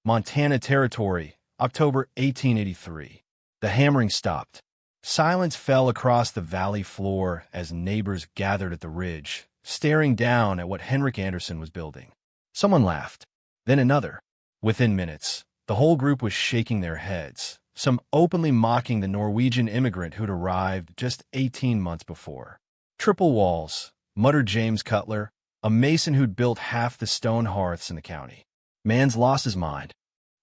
Montana Territory, October 1883. The hammering stopped. Silence fell across the valley floor as neighbors gathered at the ridge, staring down at what Henrik Anderson was building. Someone laughed, then another. Within minutes, the whole group was shaking their heads, some openly mocking the Norwegian immigrant who'd arrived just 18 months before. Triple walls, muttered James Cutler, a mason who'd built half the stone hearths in the county. Man's lost his mind.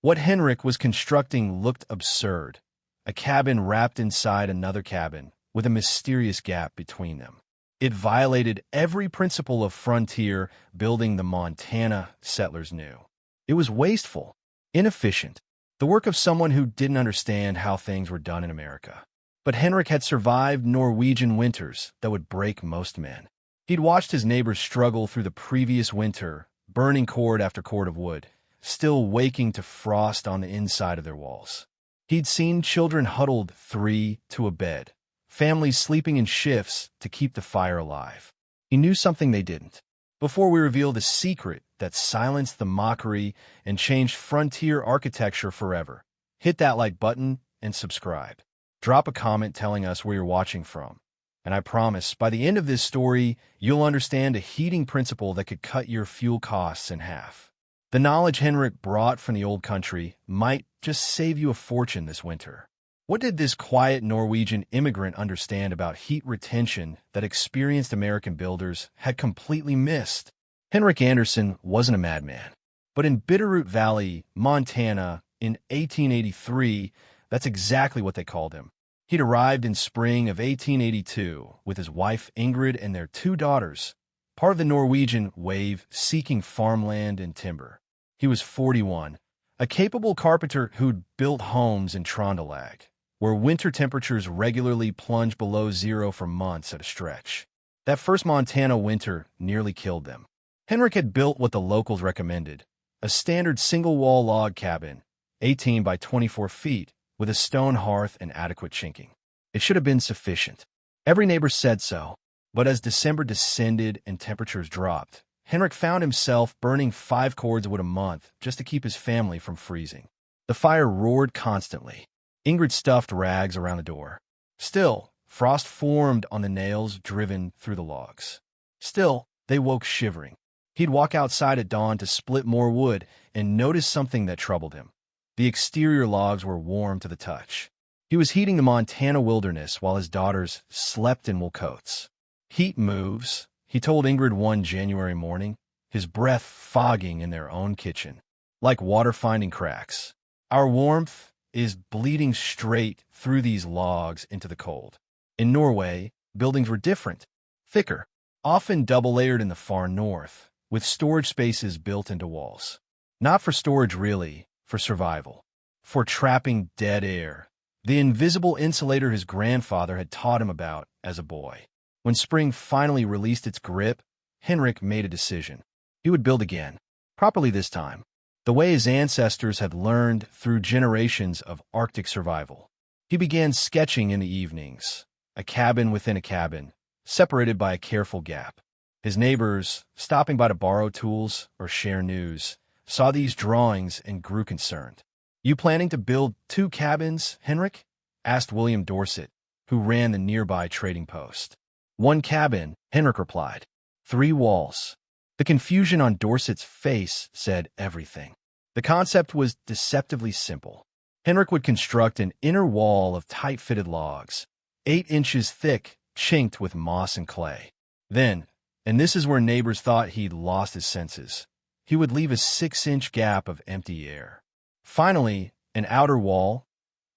What Henrik was constructing looked absurd. A cabin wrapped inside another cabin, with a mysterious gap between them. It violated every principle of frontier building the Montana settlers knew. It was wasteful, inefficient, the work of someone who didn't understand how things were done in America. But Henrik had survived Norwegian winters that would break most men. He'd watched his neighbors struggle through the previous winter, burning cord after cord of wood, still waking to frost on the inside of their walls. He'd seen children huddled 3 to a bed, families sleeping in shifts to keep the fire alive. He knew something they didn't. Before we reveal the secret that silenced the mockery and changed frontier architecture forever, hit that like button and subscribe. Drop a comment telling us where you're watching from. And I promise, by the end of this story, you'll understand a heating principle that could cut your fuel costs in half. The knowledge Henrik brought from the old country might just save you a fortune this winter. What did this quiet Norwegian immigrant understand about heat retention that experienced American builders had completely missed? Henrik Anderson wasn't a madman, but in Bitterroot Valley, Montana, in 1883, that's exactly what they called him. He'd arrived in spring of 1882 with his wife Ingrid and their 2 daughters, part of the Norwegian wave seeking farmland and timber. He was 41, a capable carpenter who'd built homes in Trondelag, where winter temperatures regularly plunged below zero for months at a stretch. That first Montana winter nearly killed them. Henrik had built what the locals recommended, a standard single-wall log cabin, 18 by 24 feet, with a stone hearth and adequate chinking. It should have been sufficient. Every neighbor said so, but as December descended and temperatures dropped, Henrik found himself burning 5 cords of wood a month just to keep his family from freezing. The fire roared constantly. Ingrid stuffed rags around the door. Still, frost formed on the nails driven through the logs. Still, they woke shivering. He'd walk outside at dawn to split more wood and notice something that troubled him. The exterior logs were warm to the touch. He was heating the Montana wilderness while his daughters slept in wool coats. Heat moves, he told Ingrid one January morning, his breath fogging in their own kitchen, like water finding cracks. Our warmth is bleeding straight through these logs into the cold. In Norway, buildings were different, thicker, often double-layered in the far north, with storage spaces built into walls. Not for storage really, for survival. For trapping dead air, the invisible insulator his grandfather had taught him about as a boy. When spring finally released its grip, Henrik made a decision. He would build again, properly this time, the way his ancestors had learned through generations of Arctic survival. He began sketching in the evenings, a cabin within a cabin, separated by a careful gap. His neighbors, stopping by to borrow tools or share news, saw these drawings and grew concerned. "You planning to build 2 cabins, Henrik?" asked William Dorset, who ran the nearby trading post. "1 cabin," Henrik replied. 3 walls. The confusion on Dorset's face said everything. The concept was deceptively simple. Henrik would construct an inner wall of tight-fitted logs, 8 inches thick, chinked with moss and clay. Then, and this is where neighbors thought he'd lost his senses, he would leave a 6-inch gap of empty air. Finally, an outer wall,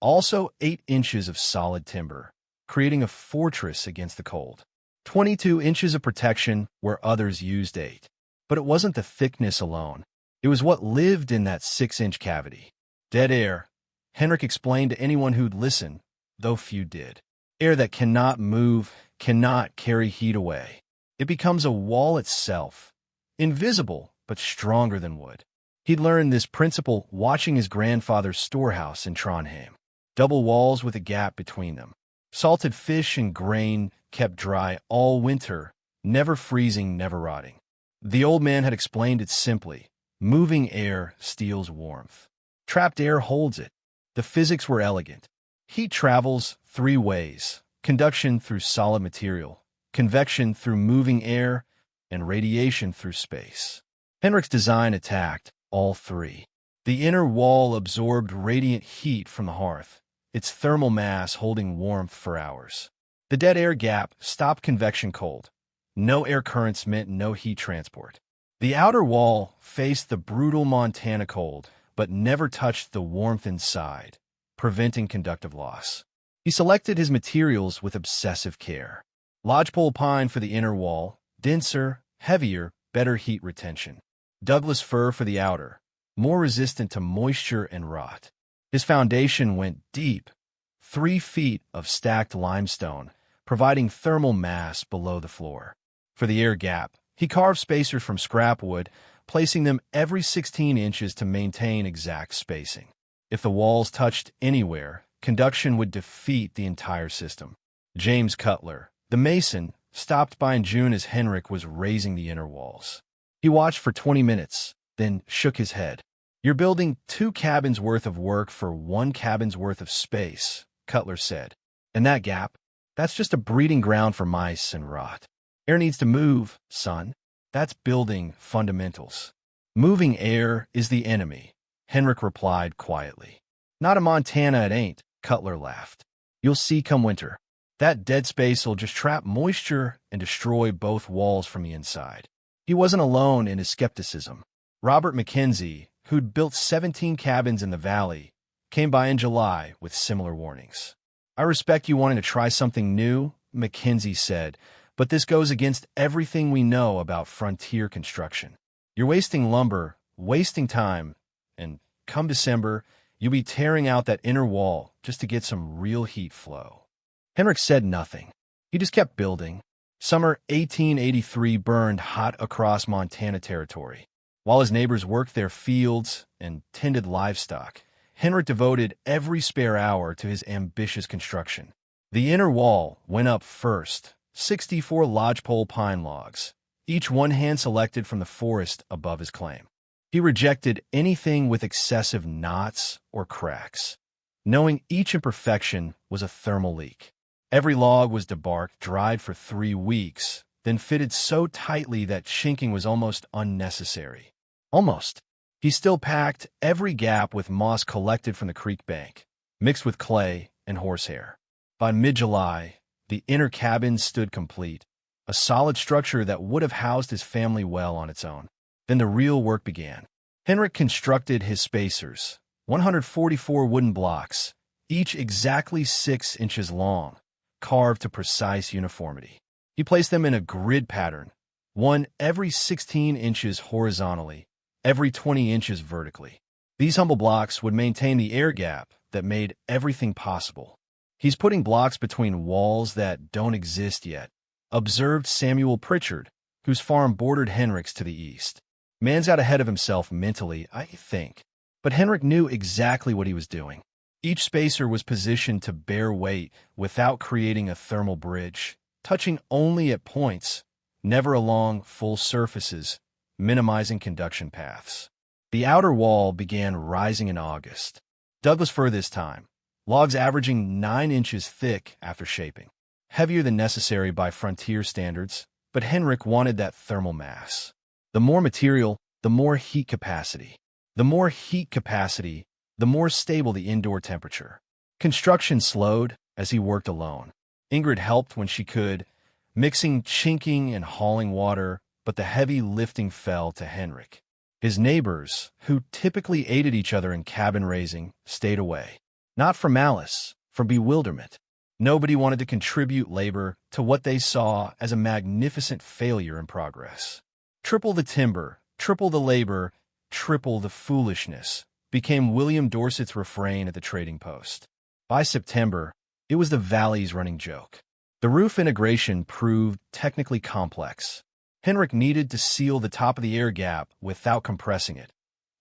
also 8 inches of solid timber, creating a fortress against the cold. 22 inches of protection where others used 8. But it wasn't the thickness alone. It was what lived in that 6-inch cavity. Dead air, Henrik explained to anyone who'd listen, though few did. Air that cannot move, cannot carry heat away. It becomes a wall itself, invisible but stronger than wood. He'd learned this principle watching his grandfather's storehouse in Trondheim. Double walls with a gap between them. Salted fish and grain kept dry all winter, never freezing, never rotting. The old man had explained it simply. Moving air steals warmth. Trapped air holds it. The physics were elegant. Heat travels three ways: conduction through solid material, convection through moving air, and radiation through space. Henrik's design attacked all three. The inner wall absorbed radiant heat from the hearth, its thermal mass holding warmth for hours. The dead air gap stopped convection cold. No air currents meant no heat transport. The outer wall faced the brutal Montana cold, but never touched the warmth inside, preventing conductive loss. He selected his materials with obsessive care. Lodgepole pine for the inner wall, denser, heavier, better heat retention. Douglas fir for the outer, more resistant to moisture and rot. His foundation went deep, 3 feet of stacked limestone, providing thermal mass below the floor. For the air gap, he carved spacers from scrap wood, placing them every 16 inches to maintain exact spacing. If the walls touched anywhere, conduction would defeat the entire system. James Cutler, the mason, stopped by in June as Henrik was raising the inner walls. He watched for 20 minutes, then shook his head. "You're building 2 cabins worth of work for 1 cabin's worth of space," Cutler said. "And that gap, that's just a breeding ground for mice and rot. Air needs to move, son. That's building fundamentals." "Moving air is the enemy," Henrik replied quietly. "Not in Montana it ain't," Cutler laughed. "You'll see come winter. That dead space will just trap moisture and destroy both walls from the inside." He wasn't alone in his skepticism. Robert McKenzie, who'd built 17 cabins in the valley, came by in July with similar warnings. "I respect you wanting to try something new," McKenzie said, "but this goes against everything we know about frontier construction. You're wasting lumber, wasting time, and come December, you'll be tearing out that inner wall just to get some real heat flow." Henrik said nothing. He just kept building. Summer 1883 burned hot across Montana territory. While his neighbors worked their fields and tended livestock, Henrik devoted every spare hour to his ambitious construction. The inner wall went up first, 64 lodgepole pine logs, each one hand-selected from the forest above his claim. He rejected anything with excessive knots or cracks, knowing each imperfection was a thermal leak. Every log was debarked, dried for 3 weeks, then fitted so tightly that chinking was almost unnecessary. Almost. He still packed every gap with moss collected from the creek bank, mixed with clay and horsehair. By mid-July, the inner cabin stood complete, a solid structure that would have housed his family well on its own. Then the real work began. Henrik constructed his spacers, 144 wooden blocks, each exactly 6 inches long, carved to precise uniformity. He placed them in a grid pattern, one every 16 inches horizontally, every 20 inches vertically. These humble blocks would maintain the air gap that made everything possible. "He's putting blocks between walls that don't exist yet," observed Samuel Pritchard, whose farm bordered Henrik's to the east. "Man's got ahead of himself mentally, I think." But Henrik knew exactly what he was doing. Each spacer was positioned to bear weight without creating a thermal bridge, touching only at points, never along full surfaces, minimizing conduction paths. The outer wall began rising in August. Douglas fir this time, logs averaging 9 inches thick after shaping. Heavier than necessary by frontier standards, but Henrik wanted that thermal mass. The more material, the more heat capacity. The more heat capacity, the more stable the indoor temperature. Construction slowed as he worked alone. Ingrid helped when she could, mixing chinking and hauling water, but the heavy lifting fell to Henrik. His neighbors, who typically aided each other in cabin raising, stayed away. Not from malice, from bewilderment. Nobody wanted to contribute labor to what they saw as a magnificent failure in progress. "Triple the timber, triple the labor, triple the foolishness," became William Dorset's refrain at the trading post. By September, it was the valley's running joke. The roof integration proved technically complex. Henrik needed to seal the top of the air gap without compressing it,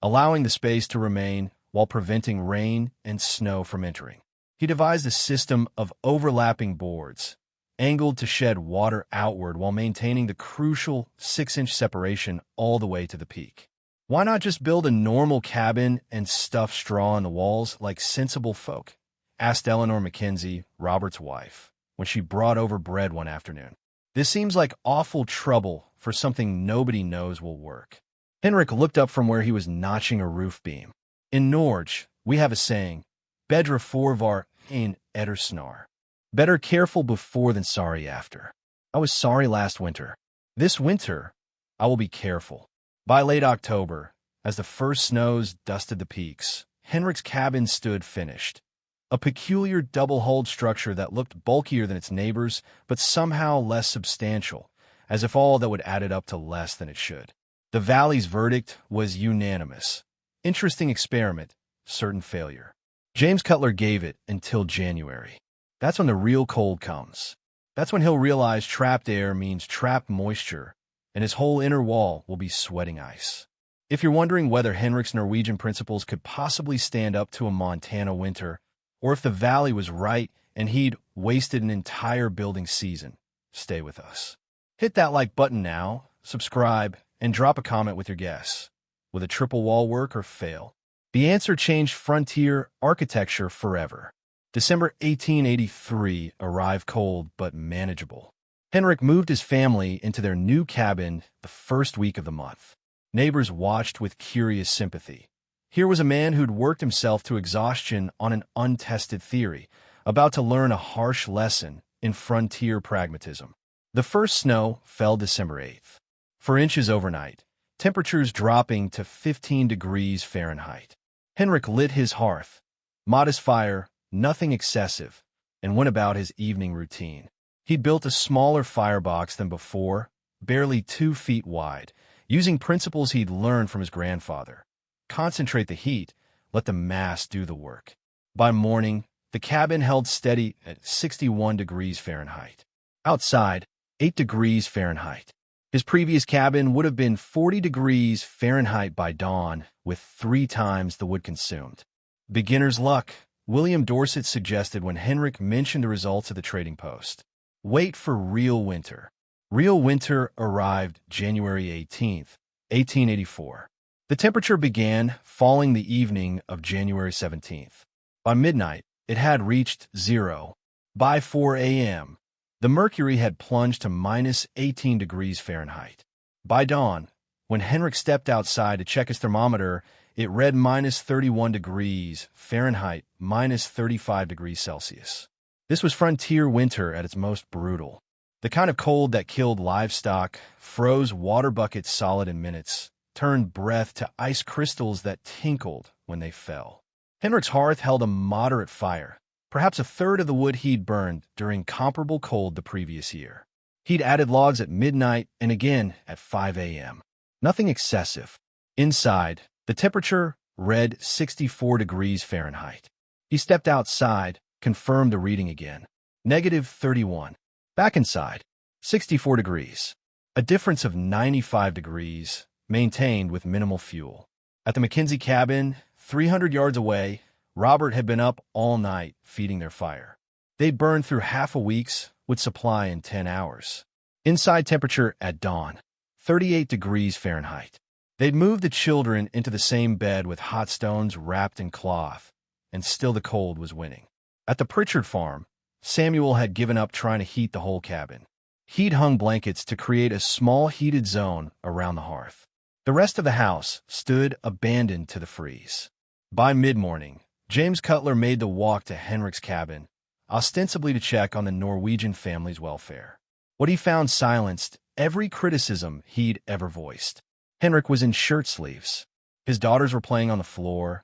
allowing the space to remain while preventing rain and snow from entering. He devised a system of overlapping boards, angled to shed water outward while maintaining the crucial 6-inch separation all the way to the peak. Why not just build a normal cabin and stuff straw on the walls like sensible folk? Asked Eleanor Mackenzie, Robert's wife, when she brought over bread one afternoon. This seems like awful trouble for something nobody knows will work. Henrik looked up from where he was notching a roof beam. In Norge, we have a saying, bedre forvar en etter snar. Better careful before than sorry after. I was sorry last winter. This winter, I will be careful. By late October, as the first snows dusted the peaks, Henrik's cabin stood finished. A peculiar double-hulled structure that looked bulkier than its neighbors, but somehow less substantial, as if all that would added up to less than it should. The valley's verdict was unanimous. Interesting experiment, certain failure. James Cutler gave it until January. That's when the real cold comes. That's when he'll realize trapped air means trapped moisture, and his whole inner wall will be sweating ice. If you're wondering whether Henrik's Norwegian principles could possibly stand up to a Montana winter, or if the valley was right and he'd wasted an entire building season, stay with us. Hit that like button now, subscribe, and drop a comment with your guess. Will the triple wall work or fail? The answer changed frontier architecture forever. December 1883 arrived cold but manageable. Henrik moved his family into their new cabin the first week of the month. Neighbors watched with curious sympathy. Here was a man who'd worked himself to exhaustion on an untested theory, about to learn a harsh lesson in frontier pragmatism. The first snow fell December 8th. For inches overnight, temperatures dropping to 15 degrees Fahrenheit. Henrik lit his hearth. Modest fire, nothing excessive, and went about his evening routine. He'd built a smaller firebox than before, barely 2 feet wide, using principles he'd learned from his grandfather. Concentrate the heat, let the mass do the work. By morning, the cabin held steady at 61 degrees Fahrenheit. Outside, 8 degrees Fahrenheit. His previous cabin would have been 40 degrees Fahrenheit by dawn, with 3 times the wood consumed. Beginner's luck, William Dorset suggested when Henrik mentioned the results of the trading post. Wait for real winter. Real winter arrived January 18th, 1884. The temperature began falling the evening of January 17th. By midnight, it had reached 0. By 4 a.m., the mercury had plunged to minus 18 degrees Fahrenheit. By dawn, when Henrik stepped outside to check his thermometer, it read minus 31 degrees Fahrenheit, minus 35 degrees Celsius. This was frontier winter at its most brutal. The kind of cold that killed livestock, froze water buckets solid in minutes, turned breath to ice crystals that tinkled when they fell. Henrik's hearth held a moderate fire, perhaps a third of the wood he'd burned during comparable cold the previous year. He'd added logs at midnight and again at 5 a.m. Nothing excessive. Inside, the temperature read 64 degrees Fahrenheit. He stepped outside, confirmed the reading again. Negative 31. Back inside, 64 degrees. A difference of 95 degrees, maintained with minimal fuel. At the Mackenzie cabin, 300 yards away, Robert had been up all night feeding their fire. They'd burned through half a week's would supply in 10 hours. Inside temperature at dawn, 38 degrees Fahrenheit. They'd moved the children into the same bed with hot stones wrapped in cloth, and still the cold was winning. At the Pritchard farm, Samuel had given up trying to heat the whole cabin. He'd hung blankets to create a small heated zone around the hearth. The rest of the house stood abandoned to the freeze. By mid-morning, James Cutler made the walk to Henrik's cabin, ostensibly to check on the Norwegian family's welfare. What he found silenced every criticism he'd ever voiced. Henrik was in shirt sleeves. His daughters were playing on the floor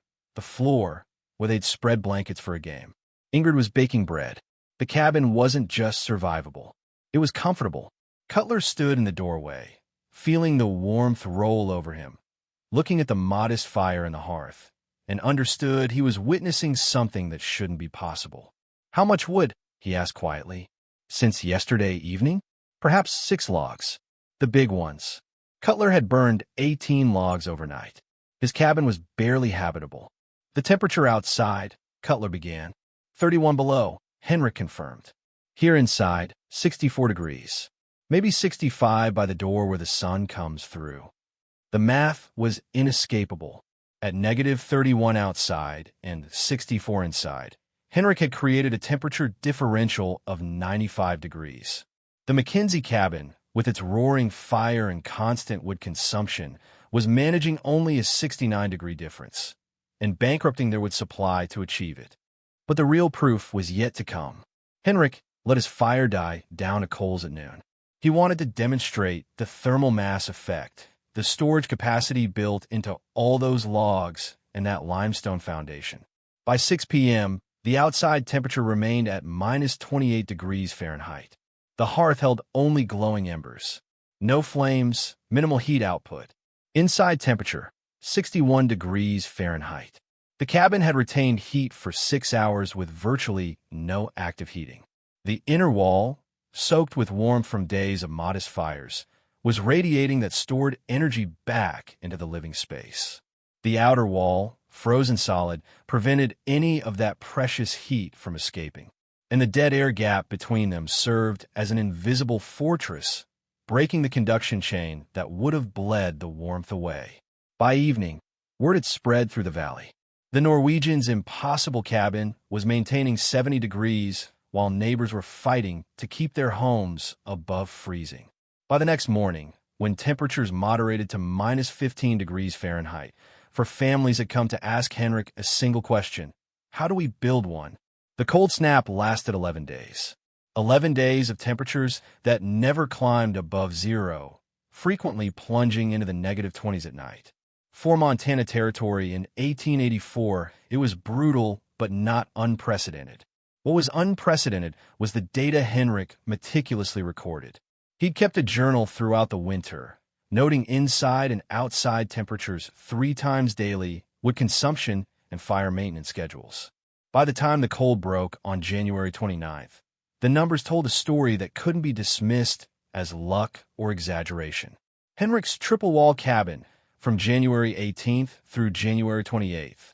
where they'd spread blankets for a game. Ingrid was baking bread. The cabin wasn't just survivable. It was comfortable. Cutler stood in the doorway, feeling the warmth roll over him, looking at the modest fire in the hearth, and understood he was witnessing something that shouldn't be possible. How much wood? He asked quietly. Since yesterday evening? Perhaps 6 logs. The big ones. Cutler had burned 18 logs overnight. His cabin was barely habitable. The temperature outside, Cutler began. 31 below, Henrik confirmed. Here inside, 64 degrees. Maybe 65 by the door where the sun comes through. The math was inescapable. At -31 outside and 64 inside, Henrik had created a temperature differential of 95 degrees. The Mackenzie cabin, with its roaring fire and constant wood consumption, was managing only a 69-degree difference, and bankrupting their wood supply to achieve it. But the real proof was yet to come. Henrik let his fire die down to coals at noon. He wanted to demonstrate the thermal mass effect, the storage capacity built into all those logs and that limestone foundation. By 6 p.m., the outside temperature remained at -28 degrees Fahrenheit. The hearth held only glowing embers. No flames, minimal heat output. Inside temperature, 61 degrees Fahrenheit. The cabin had retained heat for 6 hours with virtually no active heating. The inner wall, soaked with warmth from days of modest fires, was radiating that stored energy back into the living space. The outer wall, frozen solid, prevented any of that precious heat from escaping, and the dead air gap between them served as an invisible fortress, breaking the conduction chain that would have bled the warmth away. By evening, word had spread through the valley. The Norwegians' impossible cabin was maintaining 70 degrees while neighbors were fighting to keep their homes above freezing. By the next morning, when temperatures moderated to -15 degrees Fahrenheit, for families had come to ask Henrik a single question: how do we build one? The cold snap lasted 11 days. 11 days of temperatures that never climbed above zero, frequently plunging into the -20s at night. For Montana Territory in 1884, it was brutal but not unprecedented. What was unprecedented was the data Henrik meticulously recorded. He'd kept a journal throughout the winter, noting inside and outside temperatures 3 times daily, wood consumption, and fire maintenance schedules. By the time the cold broke on January 29th, the numbers told a story that couldn't be dismissed as luck or exaggeration. Henrik's triple-wall cabin, from January 18th through January 28th.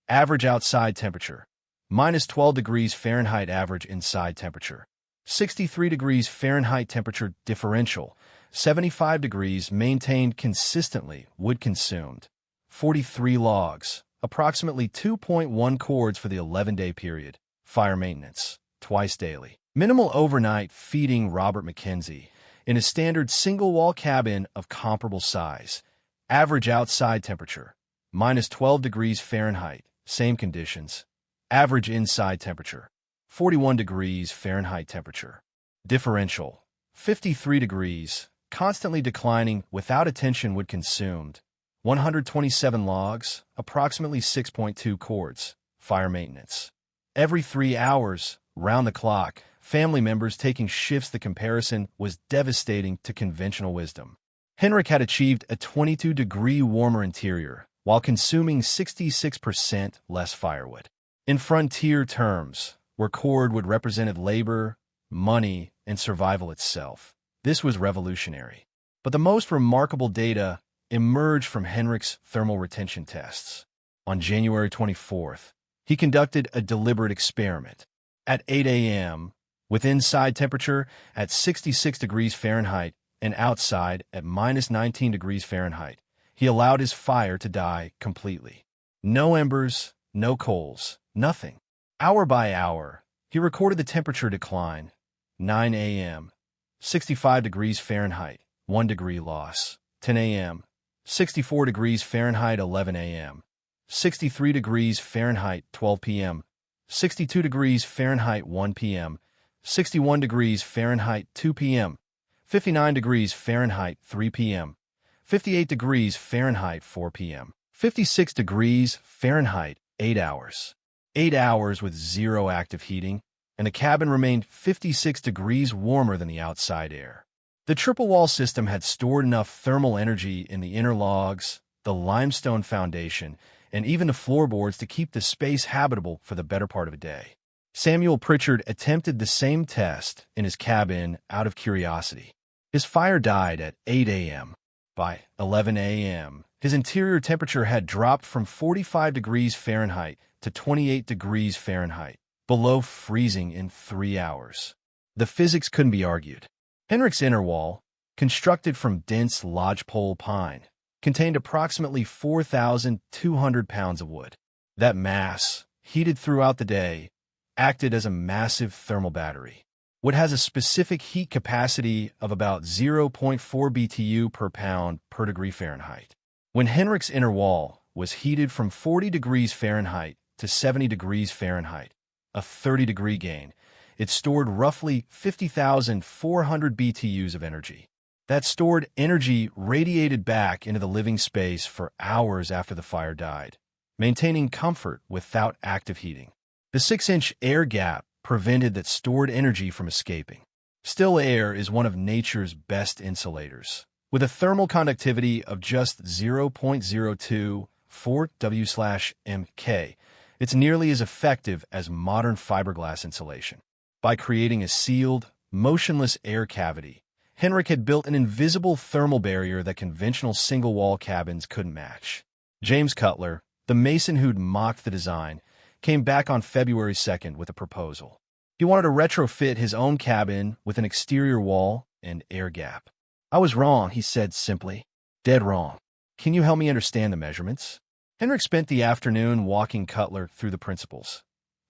Average outside temperature, -12 degrees Fahrenheit average inside temperature. 63 degrees Fahrenheit temperature differential. 75 degrees maintained consistently, wood consumed. 43 logs, approximately 2.1 cords for the 11-day period. Fire maintenance, twice daily. Minimal overnight feeding. Robert Mackenzie, in a standard single-wall cabin of comparable size. Average outside temperature, -12 degrees Fahrenheit, same conditions. Average inside temperature, 41 degrees Fahrenheit temperature. Differential, 53 degrees, constantly declining without attention wood consumed. 127 logs, approximately 6.2 cords. Fire maintenance. Every 3 hours, round the clock, family members taking shifts. The comparison was devastating to conventional wisdom. Henrik had achieved a 22-degree warmer interior while consuming 66% less firewood. In frontier terms, where cordwood represented labor, money, and survival itself, this was revolutionary. But the most remarkable data emerged from Henrik's thermal retention tests. On January 24th, he conducted a deliberate experiment. At 8 a.m., with inside temperature at 66 degrees Fahrenheit and outside at -19 degrees Fahrenheit, he allowed his fire to die completely. No embers, no coals, nothing. Hour by hour, he recorded the temperature decline. 9 a.m., 65 degrees Fahrenheit, 1 degree loss. 10 a.m., 64 degrees Fahrenheit. 11 a.m., 63 degrees Fahrenheit. 12 p.m., 62 degrees Fahrenheit. 1 p.m., 61 degrees Fahrenheit. 2 p.m., 59 degrees Fahrenheit. 3 p.m., 58 degrees Fahrenheit. 4 p.m., 56 degrees Fahrenheit. 8 hours. 8 hours with zero active heating, and the cabin remained 56 degrees warmer than the outside air. The triple-wall system had stored enough thermal energy in the inner logs, the limestone foundation, and even the floorboards to keep the space habitable for the better part of a day. Samuel Pritchard attempted the same test in his cabin out of curiosity. His fire died at 8 a.m. By 11 a.m., his interior temperature had dropped from 45 degrees Fahrenheit to 28 degrees Fahrenheit, below freezing in 3 hours. The physics couldn't be argued. Henrik's inner wall, constructed from dense lodgepole pine, contained approximately 4,200 pounds of wood. That mass, heated throughout the day, acted as a massive thermal battery. Wood has a specific heat capacity of about 0.4 BTU per pound per degree Fahrenheit. When Henrik's inner wall was heated from 40 degrees Fahrenheit to 70 degrees Fahrenheit, a 30-degree gain, it stored roughly 50,400 BTUs of energy. That stored energy radiated back into the living space for hours after the fire died, maintaining comfort without active heating. The 6-inch air gap prevented that stored energy from escaping. Still air is one of nature's best insulators. With a thermal conductivity of just 0.024 W/mK, it's nearly as effective as modern fiberglass insulation. By creating a sealed, motionless air cavity, Henrik had built an invisible thermal barrier that conventional single-wall cabins couldn't match. James Cutler, the mason who'd mocked the design, came back on February 2nd with a proposal. He wanted to retrofit his own cabin with an exterior wall and air gap. "I was wrong," he said simply. "Dead wrong. Can you help me understand the measurements?" Henrik spent the afternoon walking Cutler through the principles.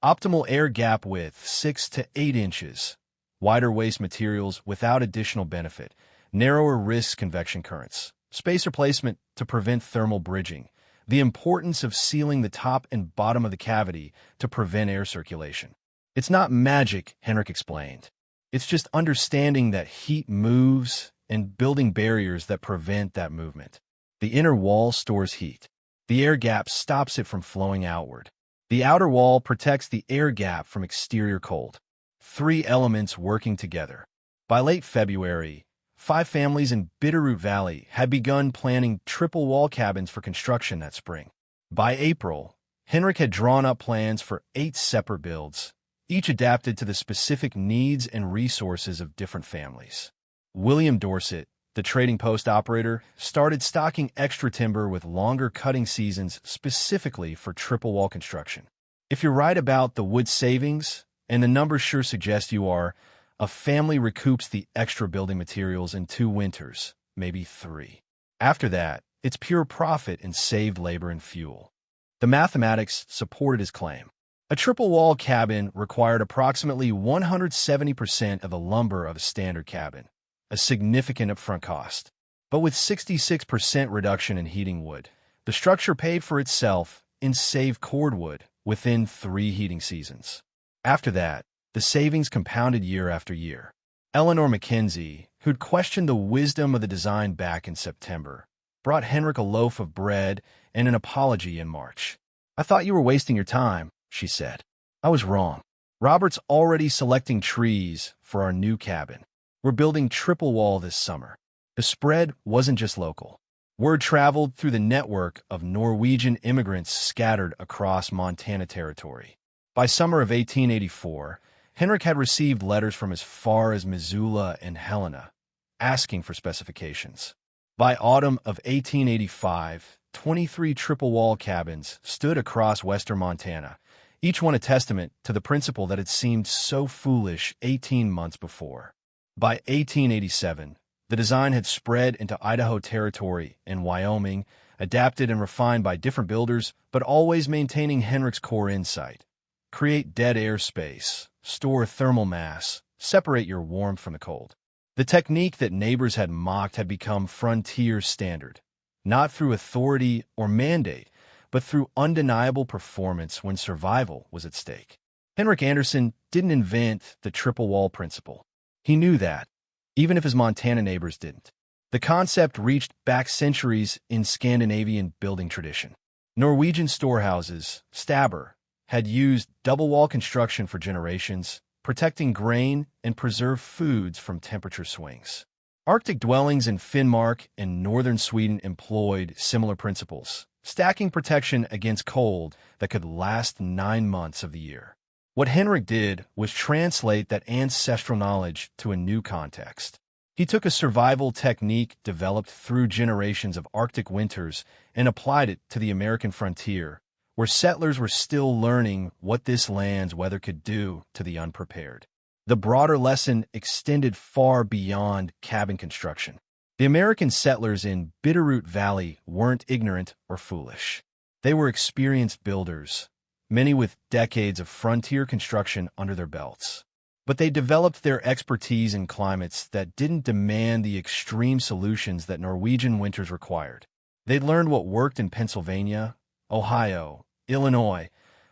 Optimal air gap width 6 to 8 inches. Wider waste materials without additional benefit. Narrower risk convection currents. Spacer placement to prevent thermal bridging. The importance of sealing the top and bottom of the cavity to prevent air circulation. "It's not magic," Henrik explained. "It's just understanding that heat moves and building barriers that prevent that movement. The inner wall stores heat. The air gap stops it from flowing outward. The outer wall protects the air gap from exterior cold. 3 elements working together." By late February, 5 families in Bitterroot Valley had begun planning triple-wall cabins for construction that spring. By April, Henrik had drawn up plans for 8 separate builds, each adapted to the specific needs and resources of different families. William Dorset, the trading post operator, started stocking extra timber with longer cutting seasons specifically for triple-wall construction. If you're right about the wood savings, and the numbers sure suggest you are, a family recoups the extra building materials in 2 winters, maybe 3. After that, it's pure profit in saved labor and fuel. The mathematics supported his claim. A triple-wall cabin required approximately 170% of the lumber of a standard cabin, a significant upfront cost. But with 66% reduction in heating wood, the structure paid for itself in saved cordwood within 3 heating seasons. After that, the savings compounded year after year. Eleanor Mackenzie, who'd questioned the wisdom of the design back in September, brought Henrik a loaf of bread and an apology in March. "I thought you were wasting your time," she said. "I was wrong. Robert's already selecting trees for our new cabin. We're building triple wall this summer." The spread wasn't just local. Word traveled through the network of Norwegian immigrants scattered across Montana territory. By summer of 1884, Henrik had received letters from as far as Missoula and Helena, asking for specifications. By autumn of 1885, 23 triple-wall cabins stood across western Montana, each one a testament to the principle that had seemed so foolish 18 months before. By 1887, the design had spread into Idaho Territory and Wyoming, adapted and refined by different builders, but always maintaining Henrik's core insight. Create dead air space, store thermal mass, separate your warmth from the cold. The technique that neighbors had mocked had become frontier standard, not through authority or mandate, but through undeniable performance when survival was at stake. Henrik Anderson didn't invent the triple wall principle. He knew that, even if his Montana neighbors didn't. The concept reached back centuries in Scandinavian building tradition. Norwegian storehouses, Stabber, had used double-wall construction for generations, protecting grain and preserved foods from temperature swings. Arctic dwellings in Finnmark and northern Sweden employed similar principles, stacking protection against cold that could last 9 months of the year. What Henrik did was translate that ancestral knowledge to a new context. He took a survival technique developed through generations of Arctic winters and applied it to the American frontier, where settlers were still learning what this land's weather could do to the unprepared. The broader lesson extended far beyond cabin construction. The American settlers in Bitterroot Valley weren't ignorant or foolish. They were experienced builders, many with decades of frontier construction under their belts. But they developed their expertise in climates that didn't demand the extreme solutions that Norwegian winters required. They'd learned what worked in Pennsylvania, Ohio, Illinois,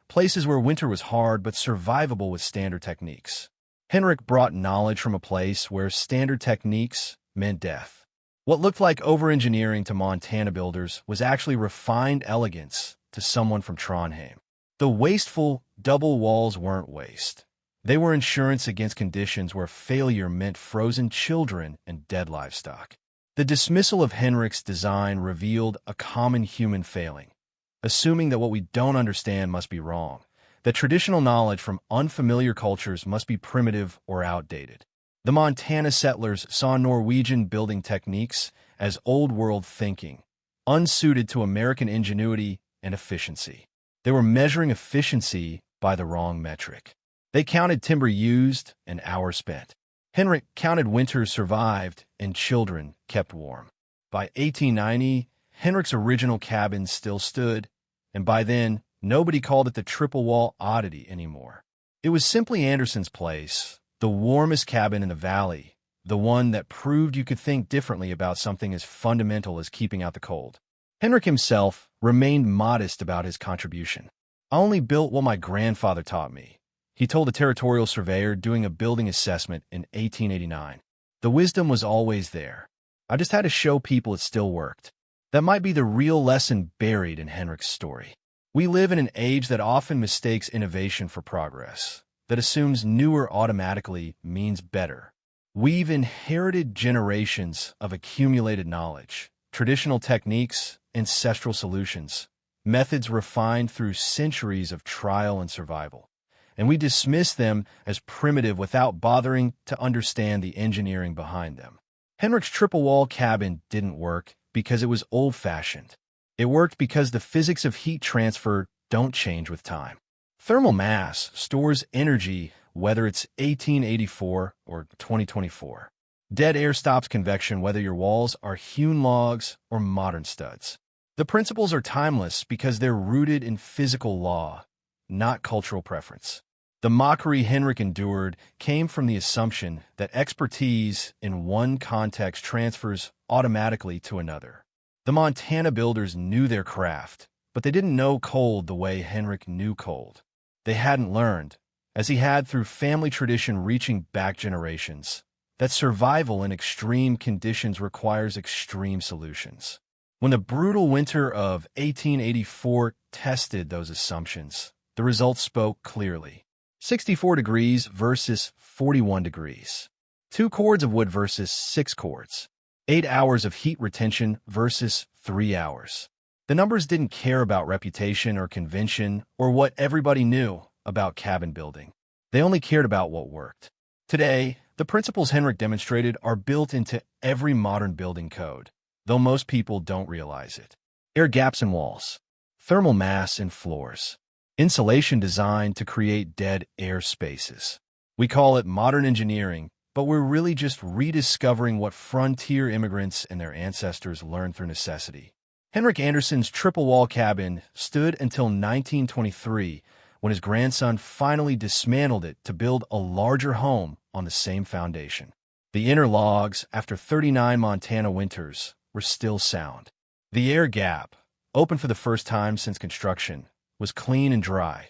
places where winter was hard but survivable with standard techniques. Henrik brought knowledge from a place where standard techniques meant death. What looked like over-engineering to Montana builders was actually refined elegance to someone from Trondheim. The wasteful double walls weren't waste. They were insurance against conditions where failure meant frozen children and dead livestock. The dismissal of Henrik's design revealed a common human failing, assuming that what we don't understand must be wrong, that traditional knowledge from unfamiliar cultures must be primitive or outdated. The Montana settlers saw Norwegian building techniques as old-world thinking, unsuited to American ingenuity and efficiency. They were measuring efficiency by the wrong metric. They counted timber used and hours spent. Henrik counted winters survived and children kept warm. By 1890, Henrik's original cabin still stood, and by then, nobody called it the triple wall oddity anymore. It was simply Anderson's place, the warmest cabin in the valley, the one that proved you could think differently about something as fundamental as keeping out the cold. Henrik himself remained modest about his contribution. "I only built what my grandfather taught me," he told a territorial surveyor doing a building assessment in 1889. "The wisdom was always there. I just had to show people it still worked." That might be the real lesson buried in Henrik's story. We live in an age that often mistakes innovation for progress, that assumes newer automatically means better. We've inherited generations of accumulated knowledge, traditional techniques, ancestral solutions, methods refined through centuries of trial and survival, and we dismiss them as primitive without bothering to understand the engineering behind them. Henrik's triple-wall cabin didn't work because it was old-fashioned. It worked because the physics of heat transfer don't change with time. Thermal mass stores energy whether it's 1884 or 2024. Dead air stops convection whether your walls are hewn logs or modern studs. The principles are timeless because they're rooted in physical law, not cultural preference. The mockery Henrik endured came from the assumption that expertise in one context transfers automatically to another. The Montana builders knew their craft, but they didn't know cold the way Henrik knew cold. They hadn't learned, as he had through family tradition reaching back generations, that survival in extreme conditions requires extreme solutions. When the brutal winter of 1884 tested those assumptions, the results spoke clearly. 64 degrees versus 41 degrees. 2 cords of wood versus 6 cords. 8 hours of heat retention versus 3 hours. The numbers didn't care about reputation or convention or what everybody knew about cabin building. They only cared about what worked. Today, the principles Henrik demonstrated are built into every modern building code, though most people don't realize it. Air gaps in walls. Thermal mass in floors. Insulation designed to create dead air spaces. We call it modern engineering, but we're really just rediscovering what frontier immigrants and their ancestors learned through necessity. Henrik Anderson's triple-wall cabin stood until 1923, when his grandson finally dismantled it to build a larger home on the same foundation. The inner logs, after 39 Montana winters, were still sound. The air gap, open for the first time since construction, was clean and dry.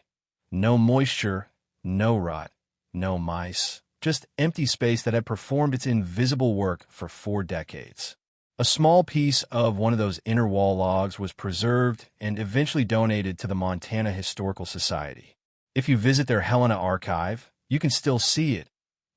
No moisture, no rot, no mice, just empty space that had performed its invisible work for 4 decades. A small piece of one of those inner wall logs was preserved and eventually donated to the Montana Historical Society. If you visit their Helena archive, you can still see it.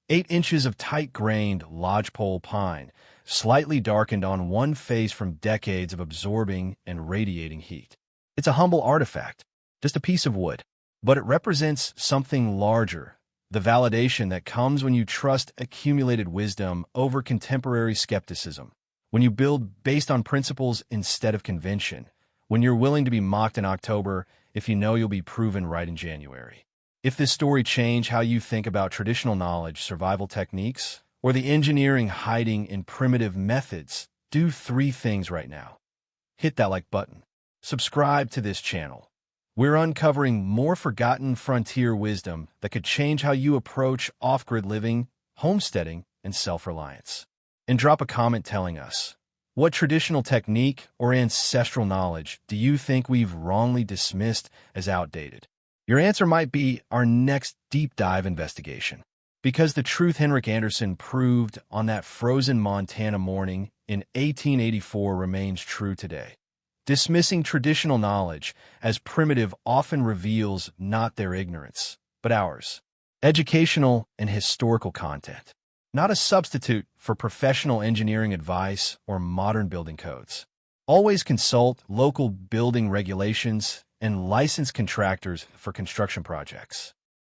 8 inches of tight-grained lodgepole pine, slightly darkened on one face from decades of absorbing and radiating heat. It's a humble artifact, just a piece of wood, but it represents something larger, the validation that comes when you trust accumulated wisdom over contemporary skepticism. When you build based on principles instead of convention, when you're willing to be mocked in October if you know you'll be proven right in January. If this story changed how you think about traditional knowledge, survival techniques, or the engineering hiding in primitive methods, do 3 things right now. Hit that like button. Subscribe to this channel. We're uncovering more forgotten frontier wisdom that could change how you approach off-grid living, homesteading, and self-reliance. And drop a comment telling us, what traditional technique or ancestral knowledge do you think we've wrongly dismissed as outdated? Your answer might be our next deep dive investigation. Because the truth Henrik Anderson proved on that frozen Montana morning in 1884 remains true today. Dismissing traditional knowledge as primitive often reveals not their ignorance, but ours. Educational and historical content, not a substitute for professional engineering advice or modern building codes. Always consult local building regulations and licensed contractors for construction projects.